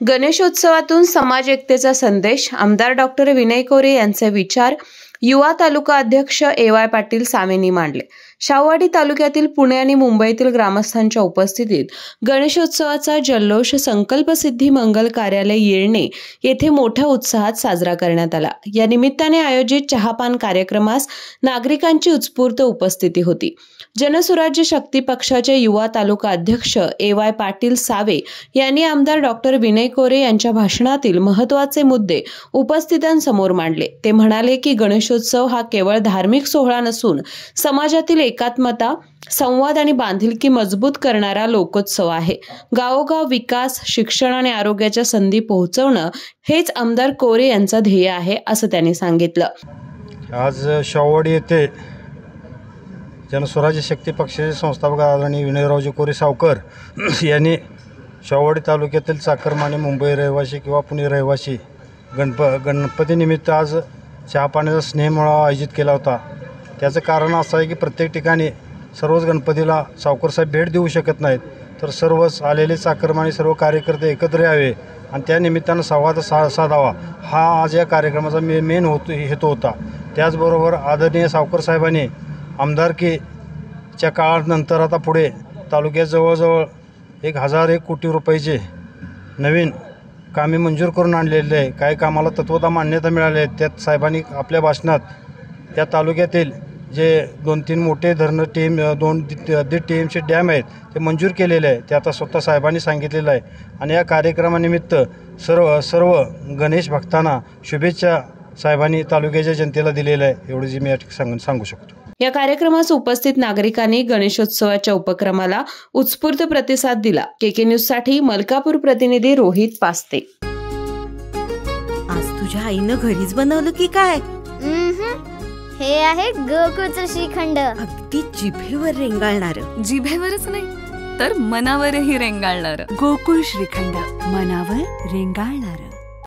गणेशोत्सवातून समाज एकतेचा संदेश. आमदार डॉक्टर विनय कोरे यांचे विचार युवा तालुका अध्यक्ष ए.वाय. पाटील सावेंनी मांडले. शाहूवाडी तालुक्यातील पुणे आणि मुंबईतील ग्रामस्थांच्या उपस्थितीत गणेशोत्सवाचा जल्लोष संकल्पसिद्धी मंगल कार्यालय येळणे येथे मोठ्या उत्साहात साजरा करण्यात आला. या निमित्ताने आयोजित चहापान कार्यक्रमास नागरिकांची उत्स्फूर्त उपस्थिती होती. जनसुराज्य शक्ती पक्षाचे युवा तालुका अध्यक्ष ए.वाय. पाटील सावे यांनी आमदार डॉक्टर विनय कोरे यांच्या भाषणातील महत्त्वाचे मुद्दे उपस्थितांसमोर मांडले. ते म्हणाले की गणेशोत्सव हा केवळ धार्मिक सोहळा नसून समाजातील एकात्मता, संवाद आणि बांधिलकी मजबूत करणारा लोकोत्सव आहे. गावोगाव विकास, शिक्षण आणि आरोग्याच्या संधी पोहोचवणं हेच आमदार कोरे यांचं ध्येय आहे, असं त्यांनी सांगितलं. आज शाहूवाडी येथे जनस्वराज्य शक्ती पक्षाचे संस्थापक आदरणीय विनयरावजी कोरे सावकर यांनी शाहूवाडी तालुक्यातील चाकरमानी मुंबई रहिवासी किंवा पुणे रहिवासी गणपतीनिमित्त आज चहापाण्याचा स्नेहमेळावा आयोजित केला होता. त्याचं कारण असं आहे की प्रत्येक ठिकाणी सर्वच गणपतीला सावकरसाहेब भेट देऊ शकत नाहीत, तर सर्वच आलेले चाकरमानी सर्व कार्यकर्ते एकत्र यावे आणि त्या निमित्तानं संवाद साधावा हा आज या कार्यक्रमाचा मेन हेतू होता. त्याचबरोबर आदरणीय सावकरसाहेबांनी आमदारकीच्या काळानंतर आता पुढे तालुक्यात जवळजवळ 1,001 कोटी रुपयाचे नवीन कामे मंजूर करून आणलेले आहे. काही कामाला तत्वता मान्यता मिळाली आहे. त्यात साहेबांनी आपल्या भाषणात त्या तालुक्यातील जे 2-3 मोठे धरणं दीड TMC डॅम आहेत ते मंजूर केलेले आहे. ते आता स्वतः साहेबांनी सांगितलेलं आहे. आणि या कार्यक्रमानिमित्त सर्व गणेश भक्तांना शुभेच्छा साहेबांनी तालुक्याच्या जनतेला दिलेल्या आहे. एवढी जी मी सांगू शकतो. या कार्यक्रमास उपस्थित नागरिकांनी गणेशोत्सवाच्या उपक्रमाला उत्स्फूर्त प्रतिसाद दिला. KK न्यूज साठी मलकापूर प्रतिनिधी रोहित पास्ते. आज तुझ्या आईनं घरीच बनवलं की काय? हे आहे गोकुळचं श्रीखंड. अगदी जिभेवर रेंगाळणार. जिभेवरच नाही तर मनावरही रेंगाळणार. गोकुळ श्रीखंड, मनावर रेंगाळणार.